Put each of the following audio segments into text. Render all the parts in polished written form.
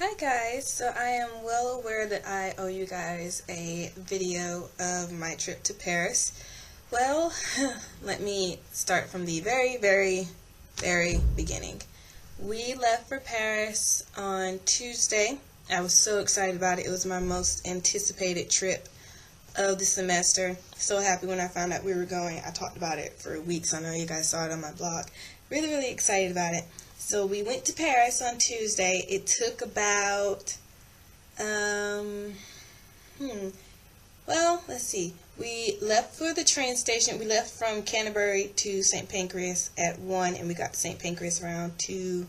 Hi guys, so I am well aware that I owe you guys a video of my trip to Paris. Well, let me start from the very beginning. We left for Paris on Tuesday. I was so excited about it. It was my most anticipated trip of the semester. So happy when I found out we were going. I talked about it for weeks. I know you guys saw it on my blog. Really excited about it. So we went to Paris on Tuesday. It took about, let's see. We left for the train station. We left from Canterbury to St. Pancras at 1, and we got to St. Pancras around 2,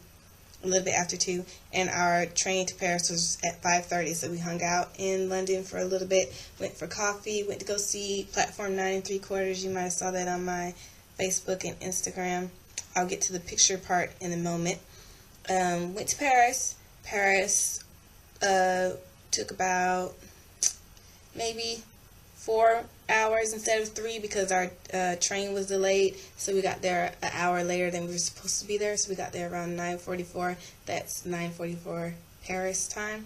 a little bit after 2. And our train to Paris was at 5:30, so we hung out in London for a little bit. Went for coffee, went to go see Platform 9 3/4. You might have saw that on my Facebook and Instagram. I'll get to the picture part in a moment. Went to Paris. Paris took about maybe 4 hours instead of 3 because our train was delayed. So we got there an hour later than we were supposed to be there. So we got there around 9:44. That's 9:44 Paris time.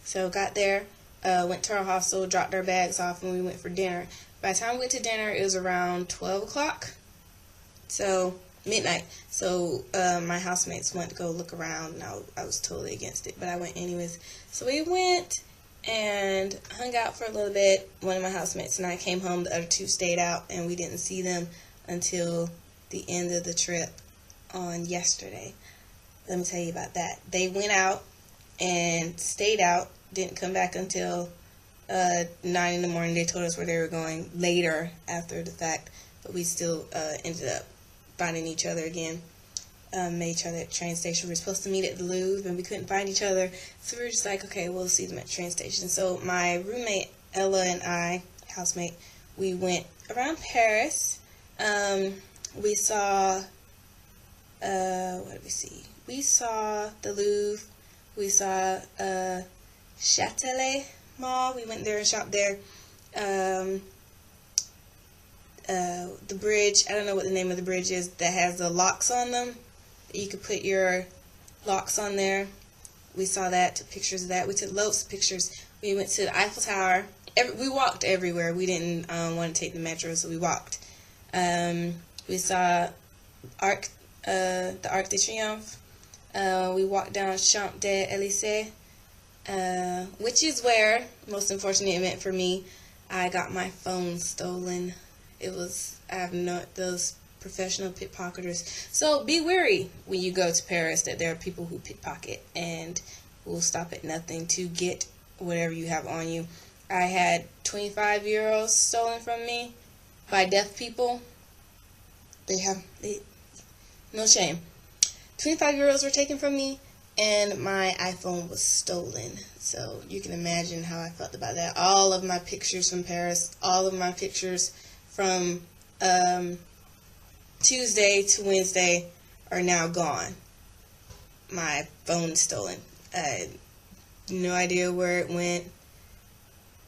So got there, went to our hostel, dropped our bags off, and we went for dinner. By the time we went to dinner, it was around 12 o'clock. So midnight. So my housemates went to go look around, and I was totally against it, but I went anyways. So we went and hung out for a little bit. One of my housemates and I came home. The other two stayed out, and we didn't see them until the end of the trip on yesterday. Let me tell you about that. They went out and stayed out, didn't come back until 9 in the morning. They told us where they were going later after the fact, but we still ended up finding each other again. Met each other at the train station. We were supposed to meet at the Louvre, and we couldn't find each other, so we were just like, okay, we'll see them at the train station. So my roommate Ella and I, housemate, we went around Paris. We saw what did we see? We saw the Louvre. We saw Châtelet Mall. We went there and shopped there. The bridge, I don't know what the name of the bridge is, that has the locks on them. You could put your locks on there. We saw that, took pictures of that. We took loads of pictures. We went to the Eiffel Tower. We walked everywhere. We didn't want to take the metro, so we walked. We saw the Arc de Triomphe. We walked down Champs-Élysées, which is where, most unfortunate event for me, I got my phone stolen. I have those professional pickpocketers. So be wary when you go to Paris that there are people who pickpocket and will stop at nothing to get whatever you have on you. I had 25 euros stolen from me by deaf people. No shame. 25 euros were taken from me, and my iPhone was stolen. So you can imagine how I felt about that. All of my pictures from Paris, all of my pictures from Tuesday to Wednesday are now gone. My phone is stolen. I had no idea where it went,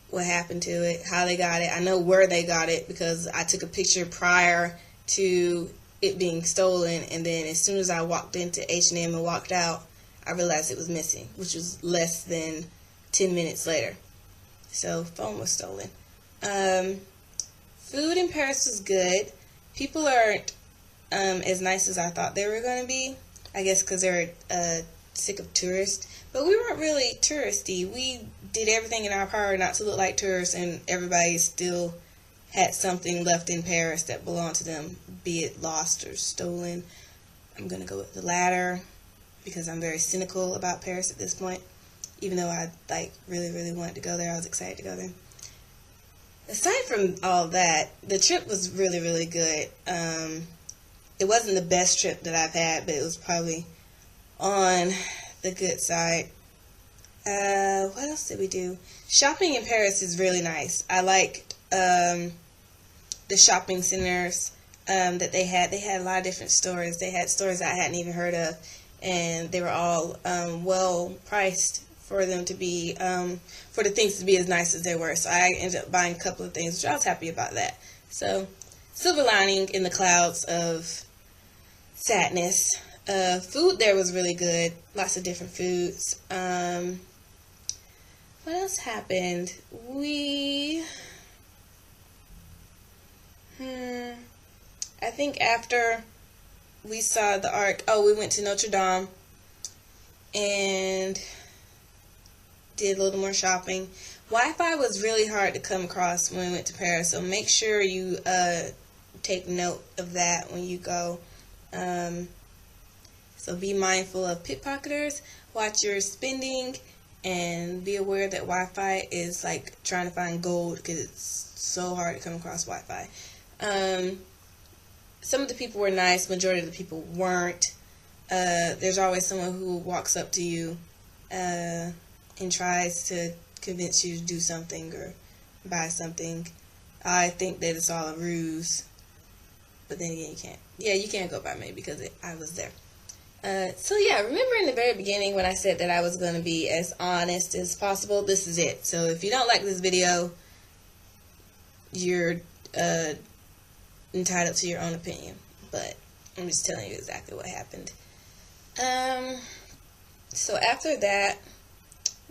what happened to it, how they got it. I know where they got it because I took a picture prior to it being stolen, and then as soon as I walked into H&M and walked out, I realized it was missing, which was less than 10 minutes later. So phone was stolen. Food in Paris was good. People aren't as nice as I thought they were going to be. I guess because they're sick of tourists. But we weren't really touristy. We did everything in our power not to look like tourists, and everybody still had something left in Paris that belonged to them, be it lost or stolen. I'm going to go with the latter because I'm very cynical about Paris at this point. Even though I really wanted to go there, I was excited to go there. Aside from all that, the trip was really good. It wasn't the best trip that I've had, but it was probably on the good side. What else did we do? Shopping in Paris is really nice. I liked the shopping centers that they had. They had a lot of different stores. They had stores I hadn't even heard of, and they were all well priced for them to be, for the things to be as nice as they were. So I ended up buying a couple of things, which I was happy about that. So, silver lining in the clouds of sadness. Food there was really good. Lots of different foods. What else happened? I think after we saw the Ark, we went to Notre Dame and did a little more shopping. Wi-Fi was really hard to come across when we went to Paris, so make sure you take note of that when you go. So be mindful of pickpocketers, watch your spending, and be aware that Wi-Fi is like trying to find gold because it's so hard to come across Wi-Fi. Some of the people were nice, majority of the people weren't. There's always someone who walks up to you and tries to convince you to do something or buy something. I think that it's all a ruse, but then again, you can't go by me because I was there. So yeah, remember in the very beginning when I said that I was going to be as honest as possible? This is it. So if you don't like this video, you're entitled to your own opinion, but I'm just telling you exactly what happened. So after that,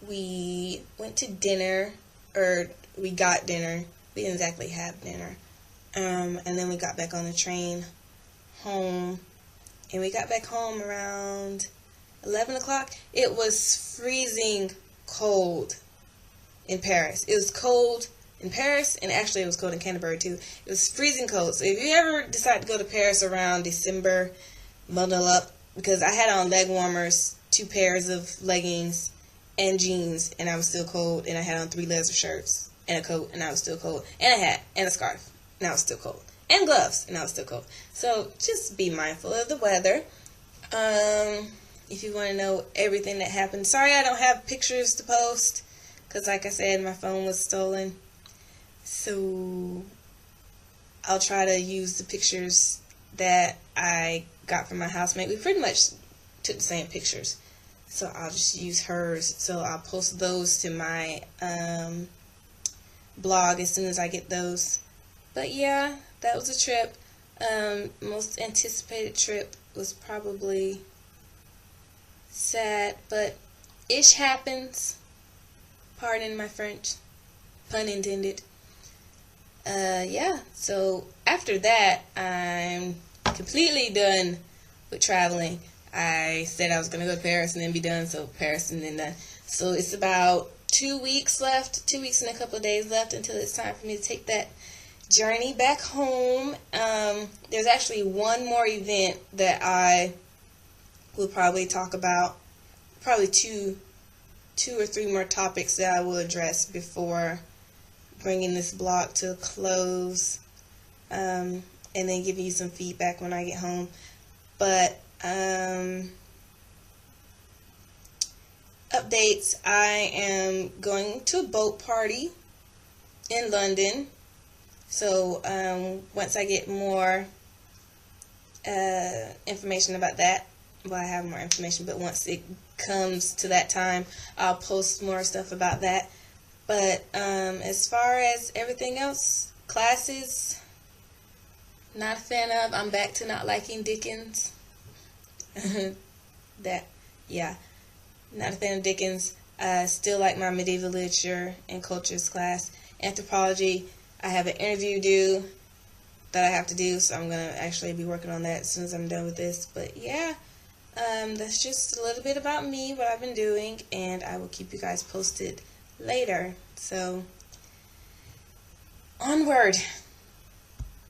we went to dinner, or we got dinner. We didn't exactly have dinner. And then we got back on the train home. And we got back home around 11 o'clock. It was freezing cold in Paris. It was cold in Paris, and actually it was cold in Canterbury too. It was freezing cold. So if you ever decide to go to Paris around December, bundle up, because I had on leg warmers, 2 pairs of leggings, and jeans, and I was still cold, and I had on 3 layers of shirts, and a coat, and I was still cold, and a hat, and a scarf, and I was still cold, and gloves, and I was still cold. So just be mindful of the weather. If you want to know everything that happened. Sorry I don't have pictures to post, because like I said, my phone was stolen. So I'll try to use the pictures that I got from my housemate. We pretty much took the same pictures, so I'll just use hers. So I'll post those to my blog as soon as I get those. But yeah, that was a trip. Most anticipated trip was probably sad, but ish happens. Pardon my French, pun intended. Yeah, so after that, I'm completely done with traveling. I said I was going to go to Paris and then be done, so Paris and then done. So it's about 2 weeks left, 2 weeks and a couple of days left until it's time for me to take that journey back home. There's actually one more event that I will probably talk about, probably two or three more topics that I will address before bringing this blog to a close, and then give you some feedback when I get home. But updates, I am going to a boat party in London. So once I get more information about that, well, I have more information, but once it comes to that time, I'll post more stuff about that. But as far as everything else, classes, not a fan of. I'm back to not liking Dickens. Yeah, not a fan of Dickens. Still like my medieval literature and cultures class. Anthropology, I have an interview due that I have to do, so I'm going to actually be working on that as soon as I'm done with this. But yeah, that's just a little bit about me, what I've been doing, and I will keep you guys posted later. So, onward.